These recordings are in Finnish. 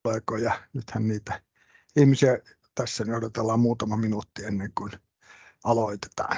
kollegoja. Nythän niitä ihmisiä tässä niin odotellaan muutama minuutti ennen kuin aloitetaan.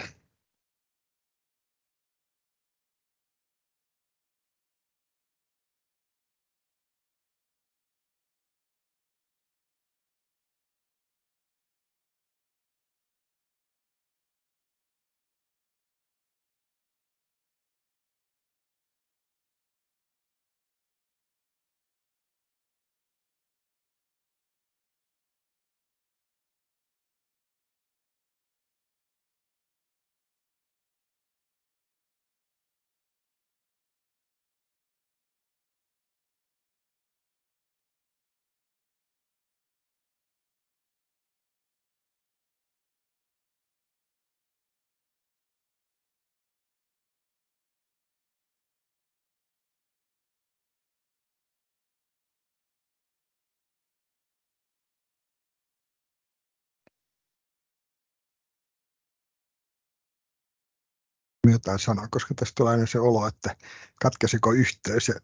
Jotain sanoa, koska tästä tulee aina se olo, että katkesiko yhteys ja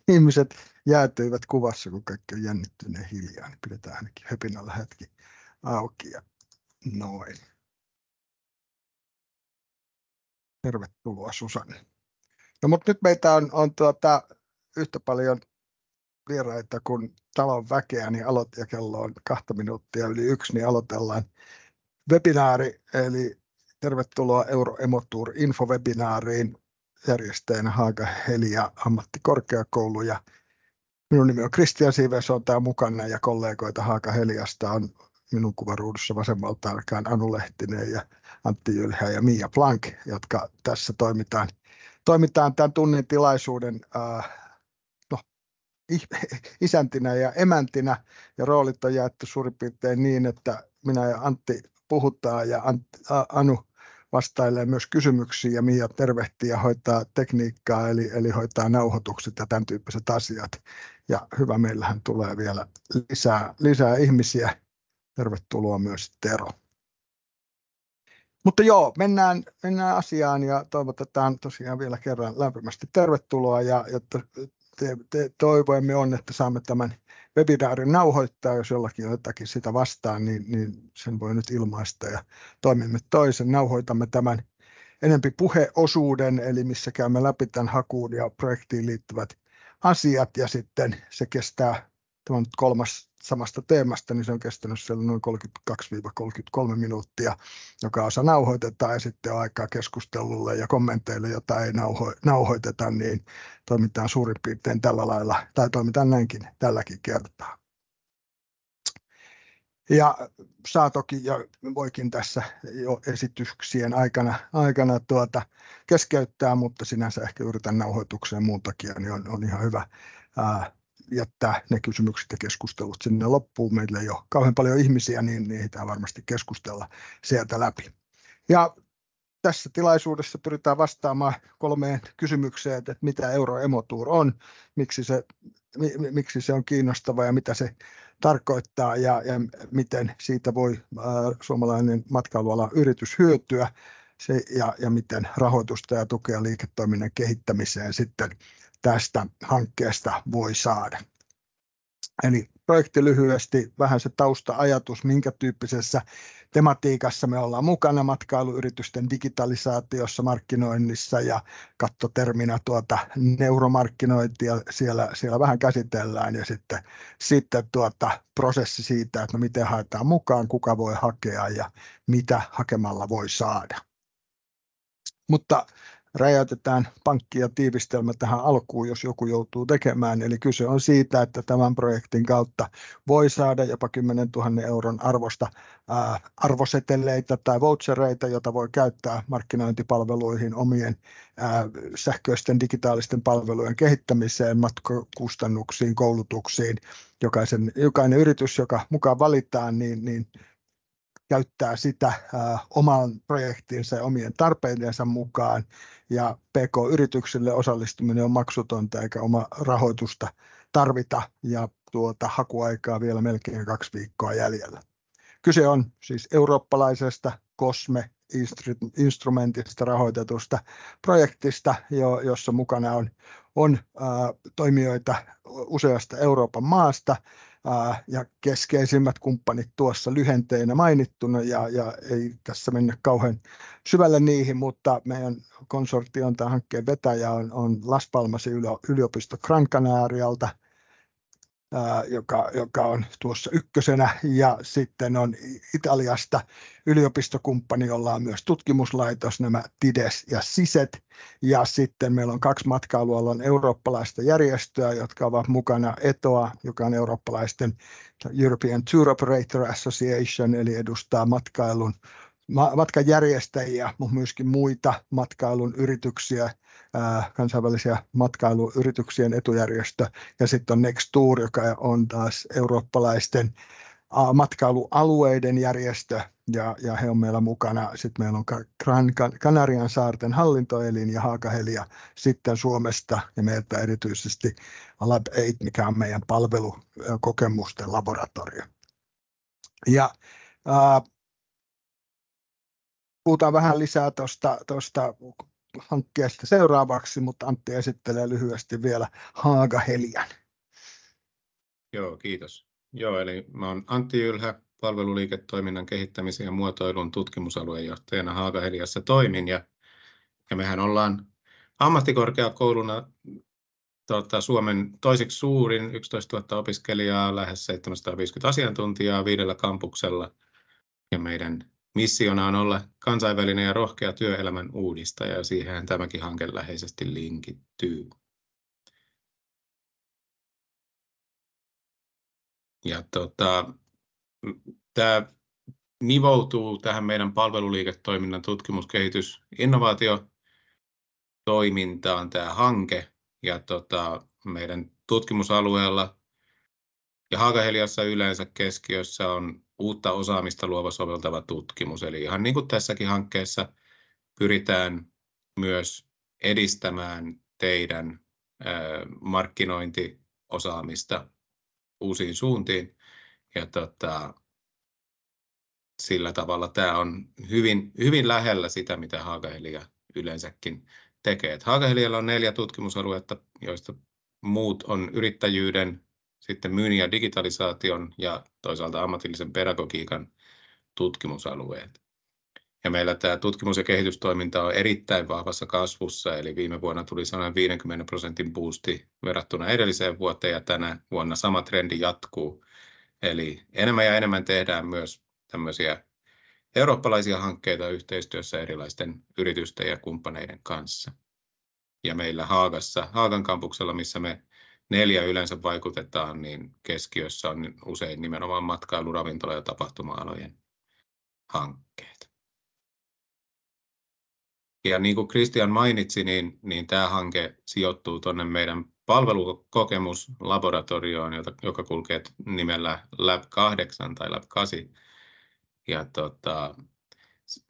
ihmiset jäätyivät kuvassa, kun kaikki on jännittyneen hiljaa, niin pidetään ainakin höpinällä hetki auki ja noin. Tervetuloa Susanne. No mutta nyt meitä on yhtä paljon vieraita kuin talon väkeä, niin ja kello on 2 minuuttia yli 1, niin aloitellaan webinaari, eli tervetuloa Euro-Emotour infovebinaariin, järjestäjänä Haaga-Helia ammattikorkeakoulu. Ja minun nimi on Kristian Siives, olen täällä mukana ja kollegoita Haaga-Heliasta on minun kuvaruudussa vasemmalta alkaen Anu Lehtinen ja Antti Jylhä ja Mia Plank, jotka tässä toimitaan tämän tunnin tilaisuuden isäntinä ja emäntinä, ja roolit on jaettu suurin piirtein niin, että minä ja Antti puhutaan ja Anu vastailee myös kysymyksiin ja Mia tervehtii ja hoitaa tekniikkaa, eli hoitaa nauhoitukset ja tämän tyyppiset asiat. Ja hyvä, meillähän tulee vielä lisää ihmisiä. Tervetuloa myös Tero. Mutta joo, mennään asiaan ja toivotetaan tosiaan vielä kerran lämpimästi tervetuloa ja toivoemme on, että saamme tämän webinaarin nauhoittaa, jos jollakin on jotakin sitä vastaan, niin sen voi nyt ilmaista ja toimimme toisen. Nauhoitamme tämän enempi puheosuuden, eli missä käymme läpi tämän hakuun ja projektiin liittyvät asiat ja sitten se kestää, tämä on 3. samasta teemasta, niin se on kestänyt siellä noin 32-33 minuuttia, joka osa nauhoitetaan ja sitten on aikaa keskustelulle ja kommenteille, jota ei nauhoiteta, niin toimitaan suurin piirtein tällä lailla, tai toimitaan näinkin tälläkin kertaa. Ja saa toki, ja voikin tässä jo esityksien aikana keskeyttää, mutta sinänsä ehkä yritän nauhoitukseen muun takia, niin on ihan hyvä jättää ne kysymykset ja keskustelut sinne loppuun. Meillä ei ole kauhean paljon ihmisiä, niin ehditään varmasti keskustella sieltä läpi. Ja tässä tilaisuudessa pyritään vastaamaan 3 kysymykseen, että mitä Euro-Emotour on, miksi se on kiinnostava ja mitä se tarkoittaa ja miten siitä voi suomalainen matkailualan yritys hyötyä ja miten rahoitusta ja tukea liiketoiminnan kehittämiseen sitten tästä hankkeesta voi saada. Eli projekti lyhyesti, vähän se tausta-ajatus, minkä tyyppisessä tematiikassa me ollaan mukana matkailuyritysten digitalisaatiossa, markkinoinnissa ja kattoterminä neuromarkkinointia siellä vähän käsitellään ja sitten prosessi siitä, että miten haetaan mukaan, kuka voi hakea ja mitä hakemalla voi saada. Mutta räjäytetään pankki ja tiivistelmä tähän alkuun, jos joku joutuu tekemään. Eli kyse on siitä, että tämän projektin kautta voi saada jopa 10 000 euron arvosta arvoseteleitä tai vouchereita, joita voi käyttää markkinointipalveluihin, omien sähköisten digitaalisten palvelujen kehittämiseen, matkakustannuksiin, koulutuksiin. Jokainen yritys, joka mukaan valitaan, niin käyttää sitä oman projektinsa ja omien tarpeidensa mukaan, ja PK-yrityksille osallistuminen on maksutonta eikä oma rahoitusta tarvita, ja hakuaikaa vielä melkein 2 viikkoa jäljellä. Kyse on siis eurooppalaisesta COSME instrumentista rahoitetusta projektista, jossa mukana on toimijoita useasta Euroopan maasta, ja keskeisimmät kumppanit tuossa lyhenteinä mainittuna, ja ei tässä mennä kauhean syvälle niihin, mutta meidän konsortion tämän hankkeen vetäjä on Las Palmasin yliopisto Gran Canarialta, joka on tuossa ykkösenä, ja sitten on Italiasta yliopistokumppani, jolla on myös tutkimuslaitos, nämä TIDES ja SISET, ja sitten meillä on 2 matkailualan eurooppalaista järjestöä, jotka ovat mukana ETOA, joka on eurooppalaisten European Tour Operator Association, eli edustaa matkanjärjestäjiä, mutta myöskin muita matkailun yrityksiä, kansainvälisiä matkailuyrityksien etujärjestö, ja sitten on Nextour, joka on taas eurooppalaisten matkailualueiden järjestö, ja he on meillä mukana. Sitten meillä on Gran Canarian saarten hallintoelin ja Haaga-Helia sitten Suomesta, ja meiltä erityisesti Lab8, mikä on meidän palvelukokemusten laboratorio. Ja puhutaan vähän lisää tuosta hankkeesta seuraavaksi, mutta Antti esittelee lyhyesti vielä Haaga-Helian. Joo, kiitos. Joo, eli mä oon Antti Ylhä, palveluliiketoiminnan kehittämisen ja muotoilun tutkimusaluejohtajana Haaga-Heliassa toimin, ja mehän ollaan ammattikorkeakouluna Suomen toiseksi suurin, 11 000 opiskelijaa, lähes 750 asiantuntijaa 5 kampuksella, ja meidän missiona on olla kansainvälinen ja rohkea työelämän uudistaja, ja siihen tämäkin hanke läheisesti linkittyy. Ja tämä nivoutuu tähän meidän palveluliiketoiminnan tutkimus-, kehitys-, innovaatiotoimintaan tämä hanke, ja meidän tutkimusalueella ja Haaga-Heliassa yleensä keskiössä on uutta osaamista luova soveltava tutkimus. Eli ihan niin kuin tässäkin hankkeessa pyritään myös edistämään teidän markkinointiosaamista uusiin suuntiin. Ja sillä tavalla tämä on hyvin lähellä sitä, mitä Haaga-Helia yleensäkin tekee. Haaga-Helialla on 4 tutkimusaluetta, joista muut on yrittäjyyden, sitten myynnin ja digitalisaation ja toisaalta ammatillisen pedagogiikan tutkimusalueet. Ja meillä tämä tutkimus- ja kehitystoiminta on erittäin vahvassa kasvussa, eli viime vuonna tuli 150% boosti verrattuna edelliseen vuoteen, ja tänä vuonna sama trendi jatkuu. Eli enemmän ja enemmän tehdään myös tämmöisiä eurooppalaisia hankkeita yhteistyössä erilaisten yritysten ja kumppaneiden kanssa. Ja meillä Haagassa, Haagan kampuksella, missä me 4 yleensä vaikutetaan, niin keskiössä on usein nimenomaan matkailu-, ravintola- ja tapahtuma-alojen hankkeet. Ja niin kuin Christian mainitsi, niin tämä hanke sijoittuu tuonne meidän palvelukokemuslaboratorioon, joka kulkee nimellä Lab8 tai Lab8. Ja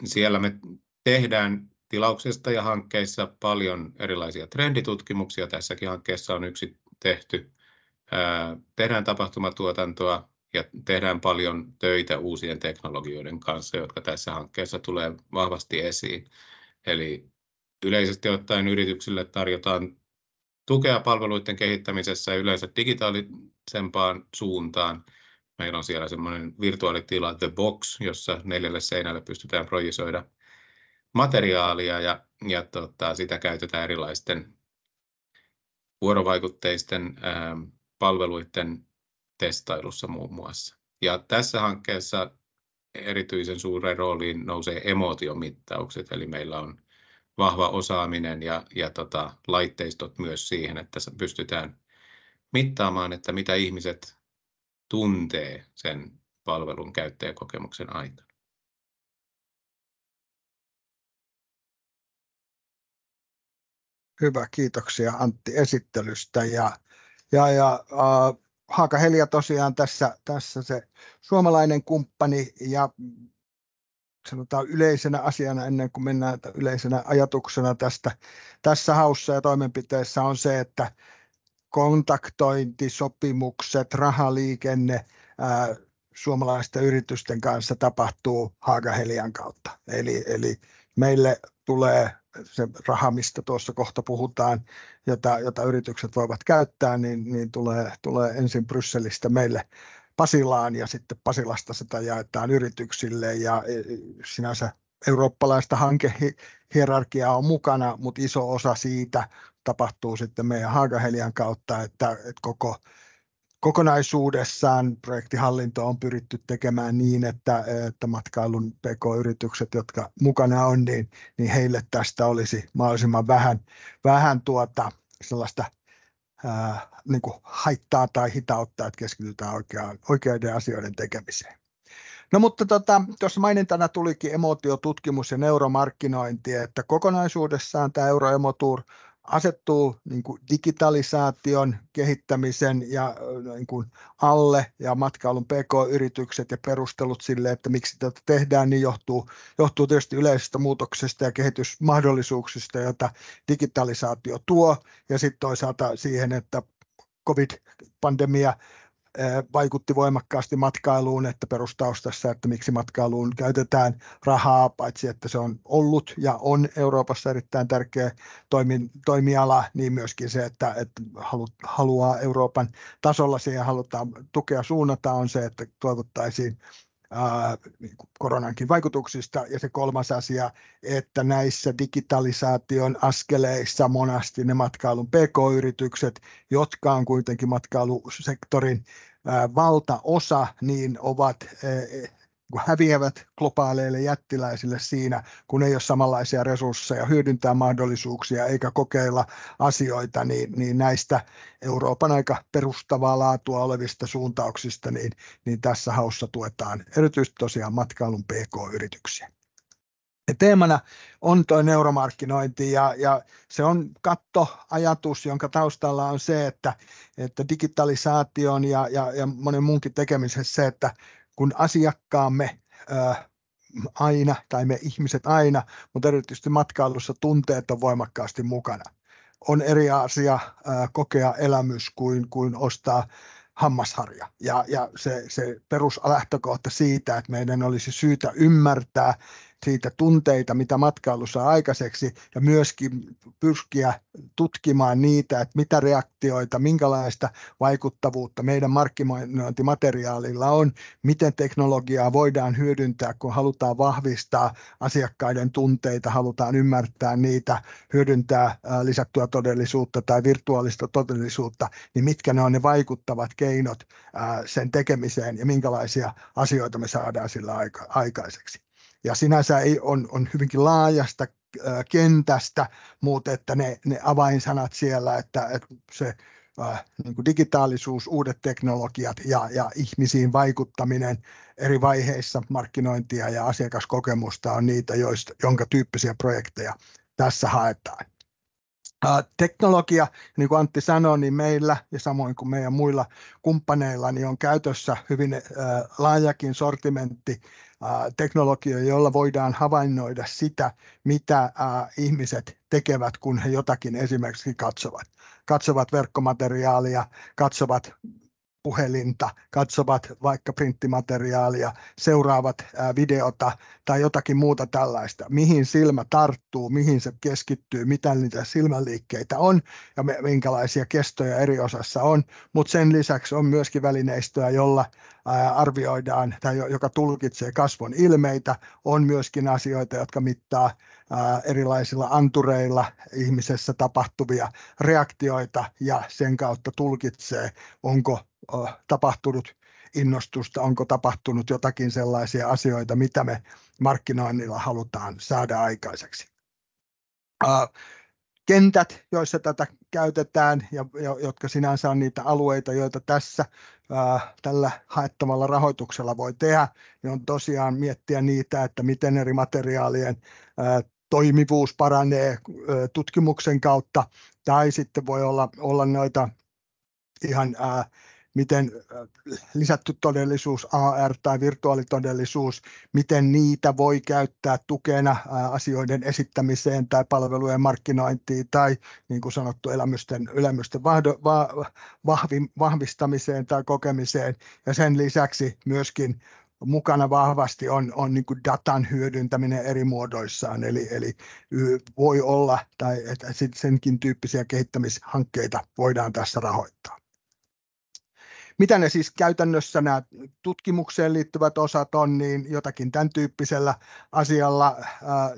siellä me tehdään tilauksesta ja hankkeissa paljon erilaisia trenditutkimuksia. Tässäkin hankkeessa on yksi tehty. Tehdään tapahtumatuotantoa ja tehdään paljon töitä uusien teknologioiden kanssa, jotka tässä hankkeessa tulee vahvasti esiin. Eli yleisesti ottaen yrityksille tarjotaan tukea palveluiden kehittämisessä yleensä digitaalisempaan suuntaan. Meillä on siellä semmoinen virtuaalitila The Box, jossa 4 seinälle pystytään projisoida materiaalia, ja sitä käytetään erilaisten vuorovaikutteisten palveluiden testailussa muun muassa. Ja tässä hankkeessa erityisen suureen rooliin nousee emootiomittaukset, eli meillä on vahva osaaminen ja laitteistot myös siihen, että pystytään mittaamaan, että mitä ihmiset tuntee sen palvelun käyttäjäkokemuksen aikana. Hyvä, kiitoksia Antti esittelystä. Haaga-Helia tosiaan tässä se suomalainen kumppani, ja sanotaan yleisenä asiana ennen kuin mennään yleisenä ajatuksena tässä haussa ja toimenpiteessä on se, että kontaktointi, sopimukset, rahaliikenne, suomalaisten yritysten kanssa tapahtuu Haga-Helian kautta. Eli meille tulee se raha, mistä tuossa kohta puhutaan, jota yritykset voivat käyttää, niin tulee ensin Brysselistä meille Pasilaan ja sitten Pasilasta sitä jaetaan yrityksille ja sinänsä eurooppalaista hankehierarkiaa on mukana, mutta iso osa siitä tapahtuu sitten meidän Haga-Helian kautta, että kokonaisuudessaan projektihallinto on pyritty tekemään niin, että matkailun PK-yritykset, jotka mukana on, niin heille tästä olisi mahdollisimman vähän sellaista niin kuin haittaa tai hitautta, että keskitytään oikeiden asioiden tekemiseen. No mutta tuossa mainintana tulikin emotiotutkimus ja neuromarkkinointi, että kokonaisuudessaan tämä Euroemotour asettuu niin kuin digitalisaation kehittämisen ja niin kuin alle ja matkailun PK-yritykset ja perustelut sille, että miksi tätä tehdään, niin johtuu tietysti yleisestä muutoksesta ja kehitysmahdollisuuksista, joita digitalisaatio tuo, ja sitten toisaalta siihen, että COVID-pandemia vaikutti voimakkaasti matkailuun, että perustaustassa, että miksi matkailuun käytetään rahaa, paitsi että se on ollut ja on Euroopassa erittäin tärkeä toimiala, niin myöskin se, että haluaa Euroopan tasolla siihen halutaan tukea suunnata, on se, että toivottaisiin koronankin vaikutuksista, ja se kolmas asia, että näissä digitalisaation askeleissa monasti ne matkailun PK-yritykset, jotka on kuitenkin matkailusektorin valtaosa, niin häviävät globaaleille jättiläisille siinä, kun ei ole samanlaisia resursseja hyödyntää mahdollisuuksia eikä kokeilla asioita, niin näistä Euroopan aika perustavaa laatua olevista suuntauksista, niin tässä haussa tuetaan erityisesti tosiaan matkailun PK-yrityksiä. Ja teemana on tuo neuromarkkinointi ja se on kattoajatus, jonka taustalla on se, että digitalisaation ja monen muunkin tekemisessä se, että kun asiakkaamme aina, tai me ihmiset aina, mutta erityisesti matkailussa tunteet on voimakkaasti mukana. On eri asia kokea elämys kuin ostaa hammasharja. Ja se peruslähtökohta siitä, että meidän olisi syytä ymmärtää siitä tunteita, mitä matkailu saa aikaiseksi, ja myöskin pyrkiä tutkimaan niitä, että mitä reaktioita, minkälaista vaikuttavuutta meidän markkinointimateriaalilla on, miten teknologiaa voidaan hyödyntää, kun halutaan vahvistaa asiakkaiden tunteita, halutaan ymmärtää niitä, hyödyntää lisättyä todellisuutta tai virtuaalista todellisuutta, niin mitkä ne on ne vaikuttavat keinot sen tekemiseen ja minkälaisia asioita me saadaan sillä aikaiseksi. Ja sinänsä on hyvinkin laajasta kentästä, mutta että ne avainsanat siellä, että se niin kuin digitaalisuus, uudet teknologiat ja ihmisiin vaikuttaminen eri vaiheissa markkinointia ja asiakaskokemusta on niitä, jonka tyyppisiä projekteja tässä haetaan. Teknologia, niin kuin Antti sanoi, niin meillä ja samoin kuin meidän muilla kumppaneilla niin on käytössä hyvin laajakin sortimentti teknologioita, joilla voidaan havainnoida sitä, mitä ihmiset tekevät, kun he jotakin esimerkiksi katsovat verkkomateriaalia, katsovat puhelinta, katsovat vaikka printtimateriaalia, seuraavat videota tai jotakin muuta tällaista, mihin silmä tarttuu, mihin se keskittyy, mitä niitä silmänliikkeitä on ja minkälaisia kestoja eri osassa on, mutta sen lisäksi on myöskin välineistöä, jolla arvioidaan tai joka tulkitsee kasvon ilmeitä, on myöskin asioita, jotka mittaa erilaisilla antureilla ihmisessä tapahtuvia reaktioita ja sen kautta tulkitsee, onko tapahtunut innostusta, onko tapahtunut jotakin sellaisia asioita, mitä me markkinoinnilla halutaan saada aikaiseksi. Kentät, joissa tätä käytetään ja jotka sinänsä on niitä alueita, joita tällä haettavalla rahoituksella voi tehdä, niin on tosiaan miettiä niitä, että miten eri materiaalien toimivuus paranee tutkimuksen kautta, tai sitten voi olla noita ihan miten lisätty todellisuus, AR tai virtuaalitodellisuus, miten niitä voi käyttää tukena asioiden esittämiseen tai palvelujen markkinointiin tai niin kuin sanottu elämysten vahvistamiseen tai kokemiseen, ja sen lisäksi myöskin mukana vahvasti on niin kuin datan hyödyntäminen eri muodoissaan, eli voi olla, tai että senkin tyyppisiä kehittämishankkeita voidaan tässä rahoittaa. Mitä ne siis käytännössä nämä tutkimukseen liittyvät osat on, niin jotakin tämän tyyppisellä asialla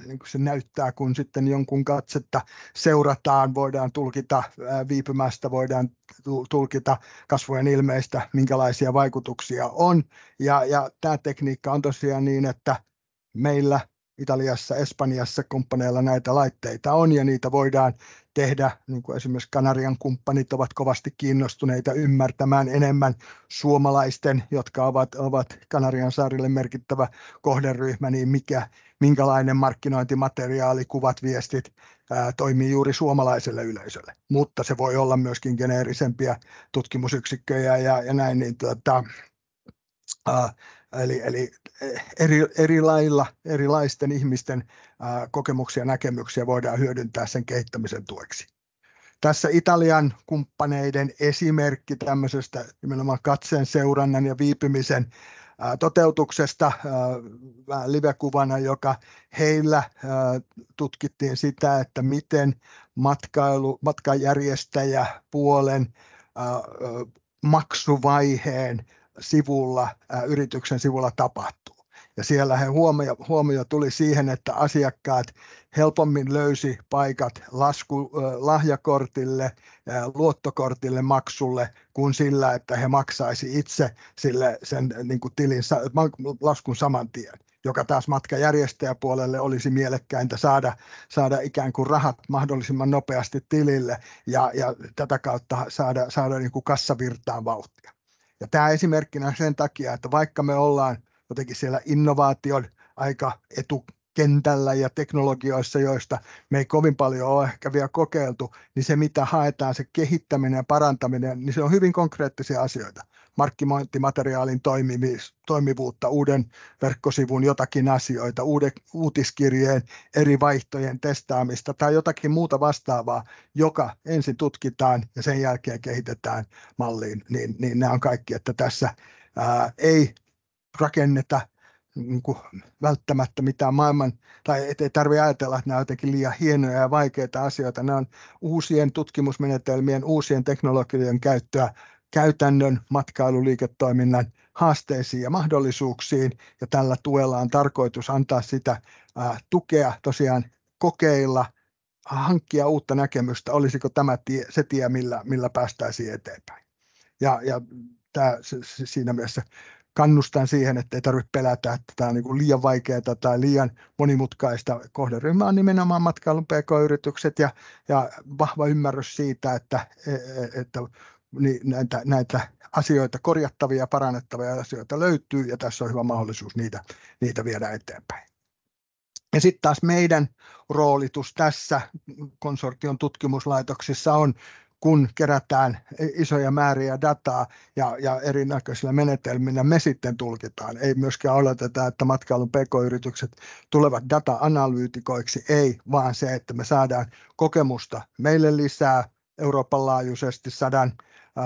niin kuin se näyttää, kun sitten jonkun katsetta seurataan, voidaan tulkita viipymästä, voidaan tulkita kasvojen ilmeistä, minkälaisia vaikutuksia on. Ja tämä tekniikka on tosiaan niin, että meillä Italiassa, Espanjassa kumppaneilla näitä laitteita on ja niitä voidaan tehdä, niin kuin esimerkiksi Kanarian kumppanit ovat kovasti kiinnostuneita ymmärtämään enemmän suomalaisten, jotka ovat Kanarian saarille merkittävä kohderyhmä, niin minkälainen markkinointimateriaali, kuvat, viestit toimii juuri suomalaiselle yleisölle. Mutta se voi olla myöskin geneerisempiä tutkimusyksikköjä ja näin, niin eli erilaisten ihmisten kokemuksia ja näkemyksiä voidaan hyödyntää sen kehittämisen tueksi. Tässä Italian kumppaneiden esimerkki tämmöisestä nimenomaan katseen seurannan ja viipymisen toteutuksesta live-kuvana, joka heillä tutkittiin sitä, että miten matkanjärjestäjäpuolen maksuvaiheen yrityksen sivulla tapahtuu. Ja siellä huomio tuli siihen, että asiakkaat helpommin löysi paikat lahjakortille, luottokortille maksulle kuin sillä, että he maksaisi itse sen niin kuin laskun saman tien, joka taas matkanjärjestäjäpuolelle olisi mielekkäintä saada ikään kuin rahat mahdollisimman nopeasti tilille ja tätä kautta saada niin kuin kassavirtaan vauhtia. Ja tämä esimerkkinä sen takia, että vaikka me ollaan jotenkin siellä innovaation aika etukentällä ja teknologioissa, joista me ei kovin paljon ole ehkä vielä kokeiltu, niin se mitä haetaan, se kehittäminen ja parantaminen, niin se on hyvin konkreettisia asioita. Markkinointimateriaalin toimivuutta, uuden verkkosivun jotakin asioita, uutiskirjeen eri vaihtojen testaamista tai jotakin muuta vastaavaa, joka ensin tutkitaan ja sen jälkeen kehitetään malliin, niin nämä on kaikki, että tässä ei rakenneta niin kuin välttämättä mitään tai ei tarvitse ajatella, että nämä on jotenkin liian hienoja ja vaikeita asioita. Nämä on uusien tutkimusmenetelmien, uusien teknologioiden käyttöä käytännön matkailuliiketoiminnan haasteisiin ja mahdollisuuksiin, ja tällä tuella on tarkoitus antaa sitä tukea tosiaan kokeilla, hankkia uutta näkemystä, olisiko tämä se tie, millä päästäisiin eteenpäin. Ja siinä mielessä kannustan siihen, että ei tarvitse pelätä, että tämä on niin kuin liian vaikeaa tai liian monimutkaista. Kohderyhmä on nimenomaan matkailun PK-yritykset ja vahva ymmärrys siitä, että näitä asioita, korjattavia ja parannettavia asioita löytyy, ja tässä on hyvä mahdollisuus niitä viedä eteenpäin. Ja sitten taas meidän roolitus tässä konsortion tutkimuslaitoksissa on, kun kerätään isoja määriä dataa ja erinäköisillä menetelmillä me sitten tulkitaan. Ei myöskään oleteta, että matkailun PK-yritykset tulevat data-analyytikoiksi, ei, vaan se, että me saadaan kokemusta meille lisää Euroopan laajuisesti 100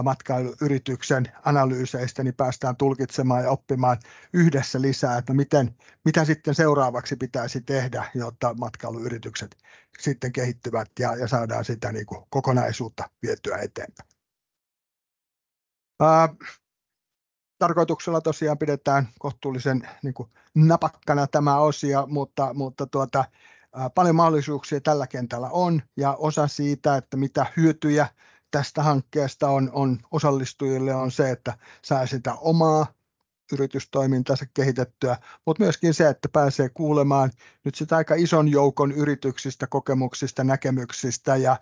matkailuyrityksen analyyseistä, niin päästään tulkitsemaan ja oppimaan yhdessä lisää, että mitä sitten seuraavaksi pitäisi tehdä, jotta matkailuyritykset sitten kehittyvät ja saadaan sitä niin kuin kokonaisuutta vietyä eteenpäin. Tarkoituksella tosiaan pidetään kohtuullisen niin kuin napakkana tämä osio, mutta paljon mahdollisuuksia tällä kentällä on, ja osa siitä, että mitä hyötyjä tästä hankkeesta on osallistujille, on se, että saa sitä omaa yritystoimintansa kehitettyä, mutta myöskin se, että pääsee kuulemaan nyt sitä aika ison joukon yrityksistä, kokemuksista, näkemyksistä ja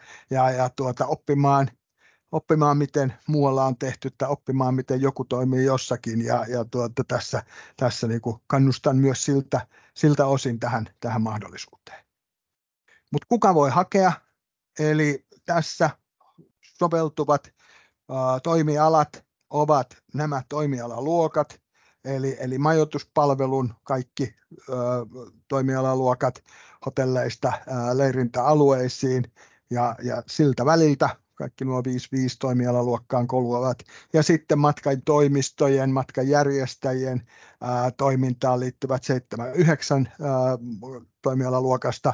oppimaan, miten muualla on tehty, tai oppimaan, miten joku toimii jossakin, ja tässä niin kuin kannustan myös siltä osin tähän mahdollisuuteen. Mutta kuka voi hakea? Eli tässä soveltuvat toimialat ovat nämä toimialaluokat, eli majoituspalvelun kaikki toimialaluokat hotelleista leirintäalueisiin ja siltä väliltä kaikki nuo 5 toimialaluokkaan kuuluvat. Ja sitten matkatoimistojen, matkanjärjestäjien toimintaan liittyvät 7-9 toimialaluokasta,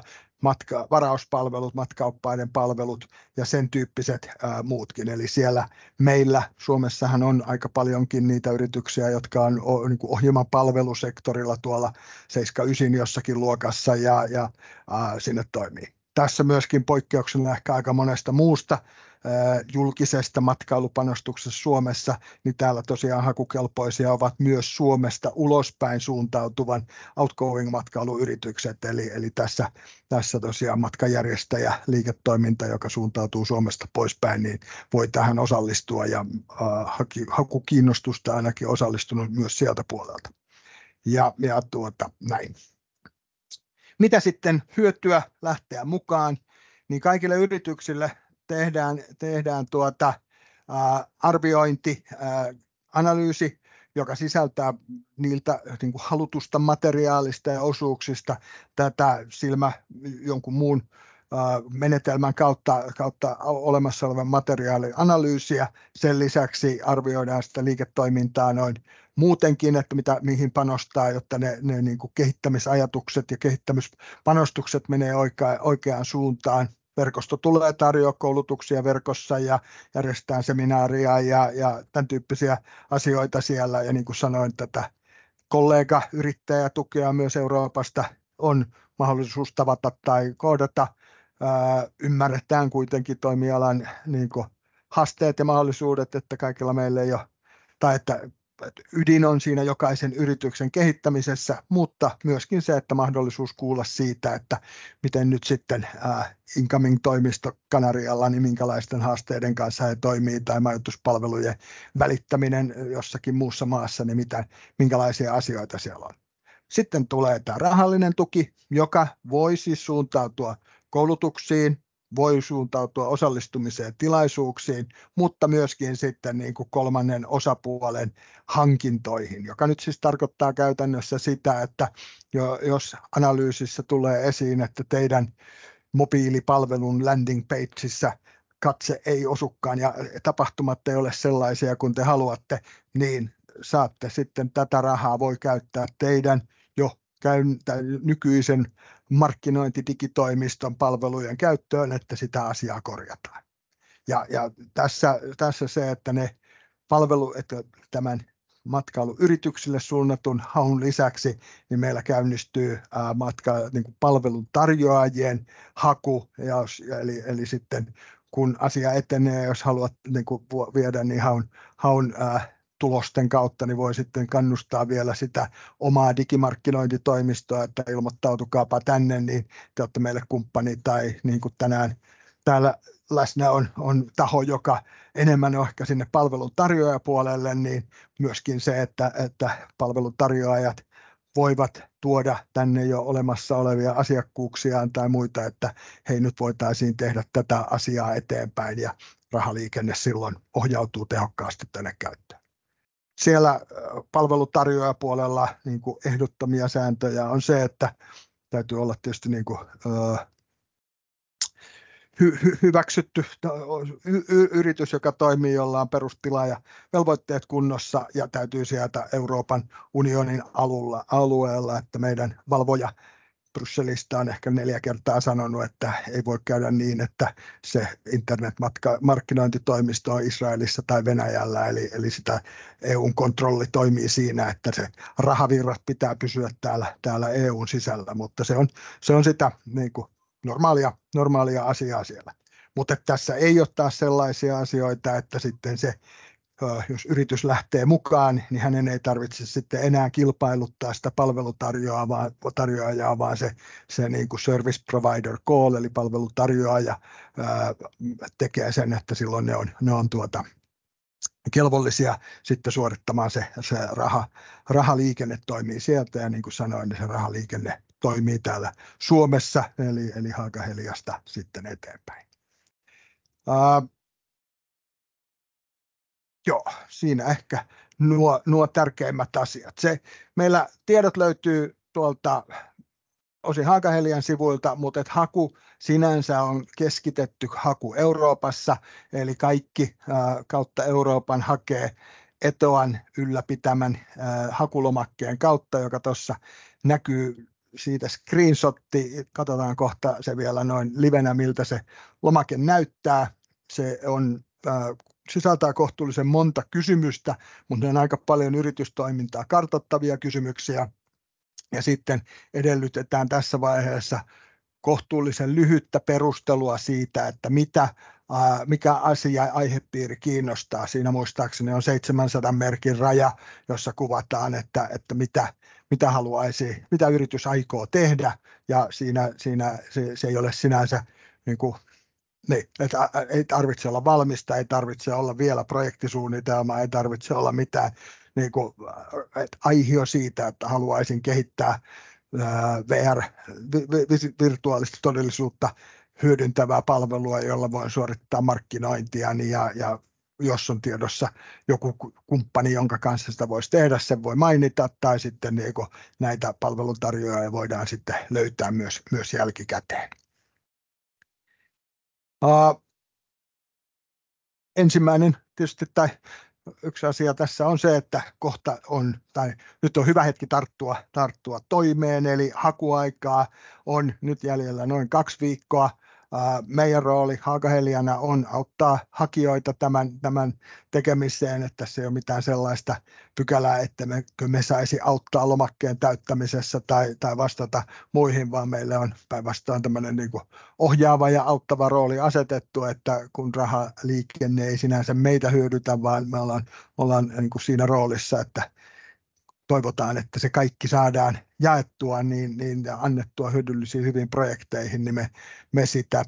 varauspalvelut, matkaoppaiden palvelut ja sen tyyppiset muutkin. Eli siellä meillä Suomessahan on aika paljonkin niitä yrityksiä, jotka on niin kuin ohjelmapalvelusektorilla tuolla 7-9 jossakin luokassa ja sinne toimii. Tässä myöskin poikkeuksena ehkä aika monesta muusta julkisesta matkailupanostuksesta Suomessa, niin täällä tosiaan hakukelpoisia ovat myös Suomesta ulospäin suuntautuvan outgoing-matkailuyritykset, eli tässä tosiaan matkanjärjestäjä liiketoiminta, joka suuntautuu Suomesta poispäin, niin voi tähän osallistua ja hakukiinnostusta ainakin osallistunut myös sieltä puolelta. Ja näin. Mitä sitten hyötyä lähteä mukaan, niin kaikille yrityksille tehdään arviointi, analyysi, joka sisältää niiltä niin kuin halutusta materiaalista ja osuuksista tätä jonkun muun menetelmän kautta olemassa olevan materiaalin analyysiä. Sen lisäksi arvioidaan sitä liiketoimintaa noin muutenkin, että mihin panostaa, jotta ne niin kuin kehittämisajatukset ja kehittämispanostukset menee oikeaan suuntaan. Verkosto tulee tarjoamaan koulutuksia verkossa ja järjestetään seminaaria ja tämän tyyppisiä asioita siellä. Ja niin kuin sanoin, tätä kollega-yrittäjätukea myös Euroopasta on mahdollisuus tavata tai koodata. Ymmärretään kuitenkin toimialan niin kuin haasteet ja mahdollisuudet, että kaikilla meillä ei ole, tai että ydin on siinä jokaisen yrityksen kehittämisessä, mutta myöskin se, että mahdollisuus kuulla siitä, että miten nyt sitten incoming-toimisto Kanarialla, niin minkälaisten haasteiden kanssa he toimii, tai majoituspalvelujen välittäminen jossakin muussa maassa, niin minkälaisia asioita siellä on. Sitten tulee tämä rahallinen tuki, joka voi siis suuntautua koulutuksiin, voi suuntautua osallistumiseen tilaisuuksiin, mutta myöskin sitten niin kuin kolmannen osapuolen hankintoihin, joka nyt siis tarkoittaa käytännössä sitä, että jos analyysissä tulee esiin, että teidän mobiilipalvelun landing pageissa katse ei osukaan ja tapahtumat ei ole sellaisia kuin te haluatte, niin saatte sitten tätä rahaa voi käyttää teidän jo nykyisen markkinointidigitoimiston palvelujen käyttöön, että sitä asiaa korjataan. Ja tässä se, että ne että tämän matkailuyrityksille suunnatun haun lisäksi, niin meillä käynnistyy niin kuin palvelun tarjoajien haku, eli sitten kun asia etenee, jos haluat niin kuin viedä, niin haun tulosten kautta, niin voi sitten kannustaa vielä sitä omaa digimarkkinointitoimistoa, että ilmoittautukaapa tänne, niin te olette meille kumppani, tai niin kuin tänään täällä läsnä on taho, joka enemmän on ehkä sinne palveluntarjoajapuolelle, niin myöskin se, että palveluntarjoajat voivat tuoda tänne jo olemassa olevia asiakkuuksiaan tai muita, että hei, nyt voitaisiin tehdä tätä asiaa eteenpäin, ja rahaliikenne silloin ohjautuu tehokkaasti tänne käyttöön. Siellä palvelutarjoajapuolella niin kuin ehdottomia sääntöjä on se, että täytyy olla tietysti niin kuin, hyväksytty yritys, joka toimii, jolla on perustila ja velvoitteet kunnossa, ja täytyy sieltä Euroopan unionin alueella, että meidän valvoja Brysselistä on ehkä 4 kertaa sanonut, että ei voi käydä niin, että se internetmarkkinointitoimisto on Israelissa tai Venäjällä, eli sitä EUn kontrolli toimii siinä, että se rahavirrat pitää pysyä täällä EUn sisällä, mutta se on sitä niin kuin normaalia asiaa siellä. Mutta tässä ei ole taas sellaisia asioita, että sitten se, jos yritys lähtee mukaan, niin hänen ei tarvitse sitten enää kilpailuttaa sitä palvelutarjoajaa, vaan se niin kuin service provider call, eli palvelutarjoaja tekee sen, että silloin ne on kelvollisia sitten suorittamaan se rahaliikenne toimii sieltä, ja niin kuin sanoin, niin se rahaliikenne toimii täällä Suomessa, eli Haaga-Heliasta sitten eteenpäin. Joo, siinä ehkä nuo tärkeimmät asiat. Meillä tiedot löytyy tuolta osin Haakahelian sivuilta, mutta haku sinänsä on keskitetty haku Euroopassa, eli kaikki kautta Euroopan hakee ETOAn ylläpitämän hakulomakkeen kautta, joka tuossa näkyy siitä screenshotti. Katsotaan kohta se vielä noin livenä, miltä se lomake näyttää. Se on sisältää kohtuullisen monta kysymystä, mutta ne on aika paljon yritystoimintaa kartoittavia kysymyksiä. Ja sitten edellytetään tässä vaiheessa kohtuullisen lyhyttä perustelua siitä, että mikä asia ja aihepiiri kiinnostaa. Siinä muistaakseni on 700 merkin raja, jossa kuvataan, että mitä yritys aikoo tehdä, ja se ei ole sinänsä niin kuin, ei tarvitse olla valmista, ei tarvitse olla vielä projektisuunnitelmaa, ei tarvitse olla mitään niin kuin, aihio siitä, että haluaisin kehittää virtuaalista todellisuutta hyödyntävää palvelua, jolla voin suorittaa markkinointia, ja jos on tiedossa joku kumppani, jonka kanssa sitä voisi tehdä, sen voi mainita, tai sitten niin kuin näitä palveluntarjoajia voidaan sitten löytää myös jälkikäteen. Ensimmäinen tietysti yksi asia tässä on se, että nyt on hyvä hetki tarttua toimeen, eli hakuaikaa on nyt jäljellä noin 2 viikkoa. Meidän rooli Haakaheliana on auttaa hakijoita tämän tekemiseen, että se ei ole mitään sellaista pykälää, että me saisi auttaa lomakkeen täyttämisessä tai vastata muihin, vaan meille on päinvastoin tämmöinen niin kuin ohjaava ja auttava rooli asetettu, että kun rahaliikenne ei sinänsä meitä hyödytä, vaan me ollaan niin kuin siinä roolissa, että toivotaan, että se kaikki saadaan jaettua niin annettua hyödyllisiin hyviin projekteihin, niin me sitä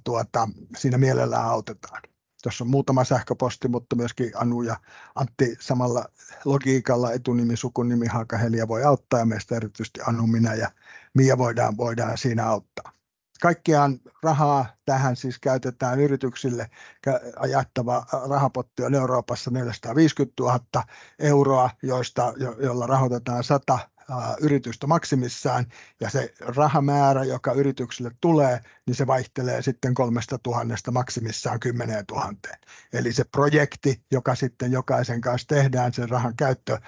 siinä mielellään autetaan. Tuossa on muutama sähköposti, mutta myöskin Anu ja Antti samalla logiikalla, etunimi, sukunimi, Haakahelia voi auttaa, ja meistä erityisesti Anu, minä ja Mia voidaan siinä auttaa. Kaikkiaan rahaa tähän siis käytetään yrityksille. Jaettava rahapotti on Euroopassa 450 000 €, jolla rahoitetaan 100 yritystä maksimissaan, ja se rahamäärä, joka yrityksille tulee, niin se vaihtelee sitten 3 000 maksimissaan 10 000. Eli se projekti, joka sitten jokaisen kanssa tehdään, sen rahan käyttö,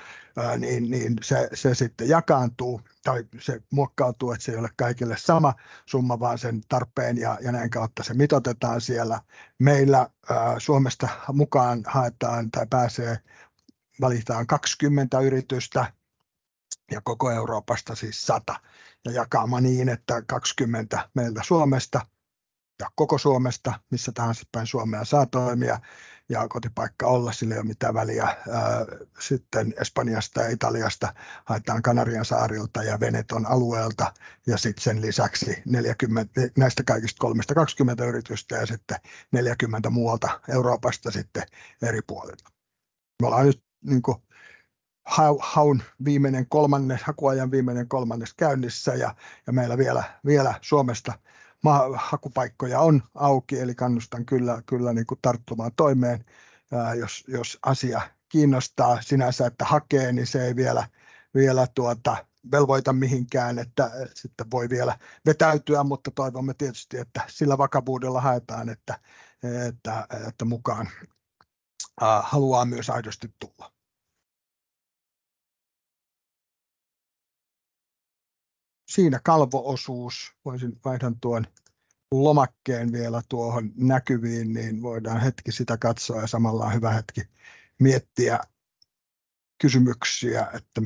niin se sitten jakaantuu tai se muokkautuu, että se ei ole kaikille sama summa, vaan sen tarpeen ja näin kautta se mitoitetaan siellä. Meillä Suomesta mukaan haetaan tai valitaan 20 yritystä, ja koko Euroopasta siis 100, ja jakaama niin, että 20 meiltä Suomesta ja koko Suomesta, missä tahansa päin Suomea saa toimia ja kotipaikka olla, sillä ei ole mitään väliä. Sitten Espanjasta ja Italiasta haetaan Kanarian saarilta ja Veneton alueelta, ja sitten sen lisäksi 40, näistä kaikista 20 yritystä ja sitten 40 muualta Euroopasta sitten eri puolilta. Me ollaan nyt niin kuin hakuajan viimeinen kolmannes käynnissä, ja meillä vielä Suomesta hakupaikkoja on auki, eli kannustan kyllä niin kuin tarttumaan toimeen, jos asia kiinnostaa sinänsä, että hakee, niin se ei vielä velvoita mihinkään, että sitten voi vielä vetäytyä, mutta toivomme tietysti, että sillä vakavuudella haetaan, että mukaan haluaa myös aidosti tulla. Siinä kalvo-osuus, vaihdan tuon lomakkeen vielä tuohon näkyviin, niin voidaan hetki sitä katsoa, ja samalla on hyvä hetki miettiä kysymyksiä, että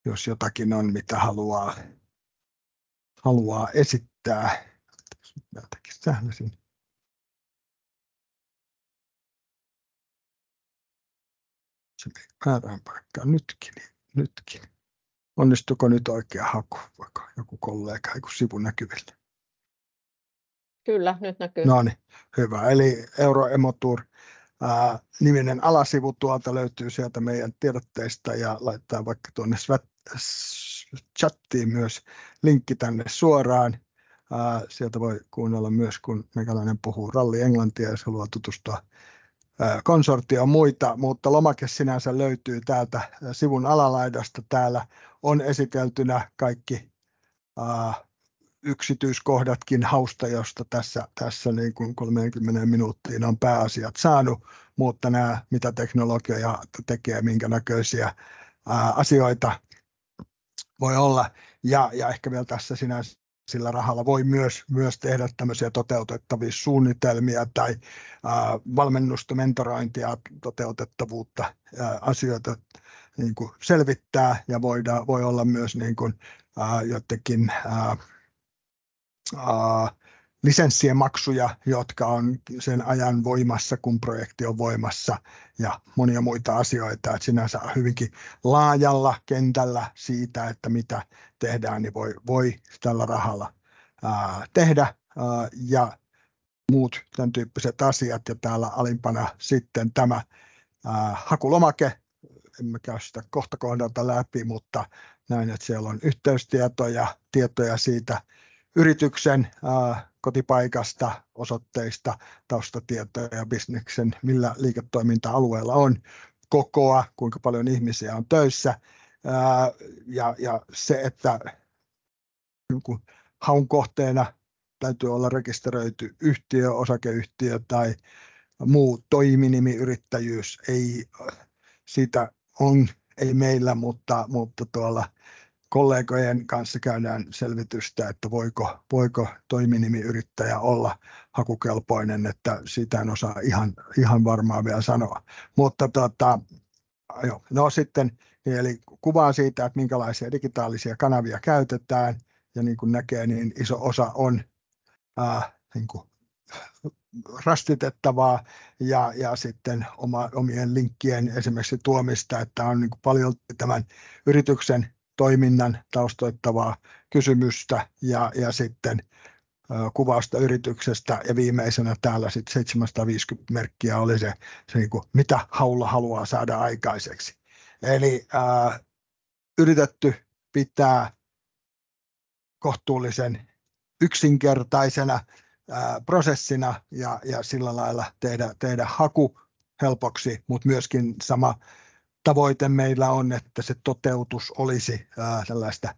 jos jotakin on, mitä haluaa esittää. Se määrään paikkaan nytkin. Onnistuiko nyt oikea haku, vaikka joku kollega, joku sivu näkyvillä? Kyllä, nyt näkyy. No niin, hyvä. Eli Euroemotur niminen alasivu tuolta löytyy sieltä meidän tiedotteista, ja laittaa vaikka tuonne chattiin myös linkki tänne suoraan. Sieltä voi kuunnella myös, kun meikäläinen puhuu ralli englantia, jos haluaa tutustua konsortio muita, mutta lomake sinänsä löytyy täältä sivun alalaidasta. Täällä on esiteltynä kaikki yksityiskohdatkin hausta, josta tässä niin kuin 30 minuuttiin on pääasiat saanut, mutta nämä, mitä teknologia tekee, minkä näköisiä asioita voi olla, ja ehkä vielä tässä sinänsä sillä rahalla voi myös tehdä tämmöisiä toteutettavia suunnitelmia tai valmennusta, mentorointia, toteutettavuutta, asioita niin kuin selvittää, ja voi olla myös niin kuin, jotenkin lisenssien maksuja, jotka on sen ajan voimassa, kun projekti on voimassa, ja monia muita asioita. Että sinänsä hyvinkin laajalla kentällä siitä, että mitä tehdään, niin voi tällä rahalla tehdä, ja muut tämän tyyppiset asiat. Ja täällä alimpana sitten tämä hakulomake. Emme käy sitä kohta kohdalta läpi, mutta näin, että siellä on yhteystietoja, tietoja siitä yrityksen kotipaikasta, osoitteista, taustatietoja, bisneksen, millä liiketoiminta-alueella on, kokoa, kuinka paljon ihmisiä on töissä, ja se, että haun kohteena täytyy olla rekisteröity yhtiö, osakeyhtiö tai muu toiminimiyrittäjyys. Siitä ei meillä, mutta tuolla kollegojen kanssa käydään selvitystä, että voiko toiminimiyrittäjä olla hakukelpoinen, että sitä en osaa ihan varmaan vielä sanoa. Mutta no sitten, eli kuvaa siitä, että minkälaisia digitaalisia kanavia käytetään, ja niin kuin näkee, niin iso osa on niin kuin rastitettavaa, ja sitten omien linkkien esimerkiksi tuomista, että on niin kuin paljon tämän yrityksen toiminnan taustoittavaa kysymystä, ja sitten kuvausta yrityksestä, ja viimeisenä täällä sitten 750 merkkiä oli se niin kuin, mitä haulla haluaa saada aikaiseksi. Eli yritetty pitää kohtuullisen yksinkertaisena prosessina, ja sillä lailla tehdä haku helpoksi, mutta myöskin sama tavoite meillä on, että se toteutus olisi tällaista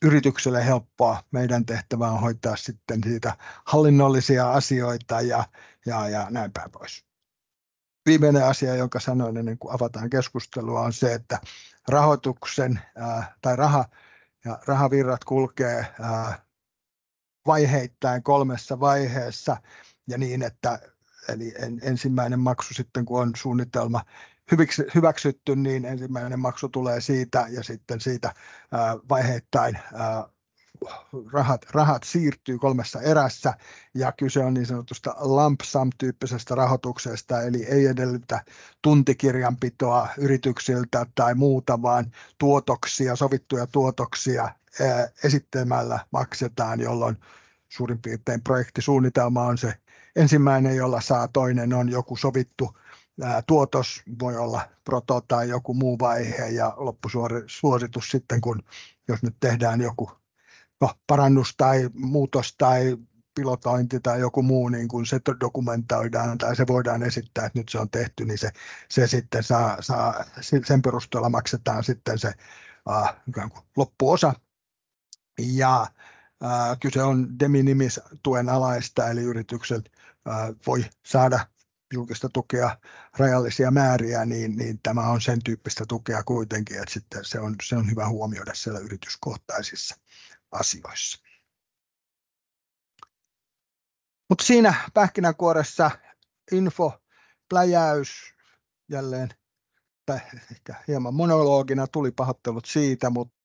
yritykselle helppoa. Meidän tehtävä on hoitaa sitten siitä hallinnollisia asioita ja näin päin pois. Viimeinen asia, jonka sanoin ennen kuin avataan keskustelua, on se, että rahoituksen tai rahavirrat kulkee vaiheittain 3 vaiheessa, ja niin, että eli ensimmäinen maksu sitten, kun on suunnitelma hyväksytty, niin ensimmäinen maksu tulee siitä, ja sitten siitä vaiheittain rahat siirtyy 3 erässä, ja kyse on niin sanotusta lump sum-tyyppisestä rahoituksesta, eli ei edellytä tuntikirjanpitoa yrityksiltä tai muuta, vaan sovittuja tuotoksia esittämällä maksetaan, jolloin suurin piirtein projektisuunnitelma on se ensimmäinen, jolla saa, toinen on joku sovittu tuotos, voi olla proto tai joku muu vaihe, ja loppusuoritus sitten, jos nyt tehdään joku parannus tai muutos tai pilotointi tai joku muu, niin kun se dokumentoidaan tai se voidaan esittää, että nyt se on tehty, niin se sitten sen perusteella maksetaan sitten se ikään kuin loppuosa. Ja kyse on de minimis tuen alaista, eli yritykset voi saada julkista tukea rajallisia määriä, niin tämä on sen tyyppistä tukea kuitenkin, että sitten se on hyvä huomioida siellä yrityskohtaisissa asioissa. Mutta siinä pähkinänkuoressa pläjäys jälleen, ehkä hieman monologina, tuli pahoittelut siitä, mutta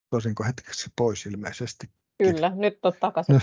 tosinko hetkeksi pois ilmeisesti. Kyllä, nyt on takaisin.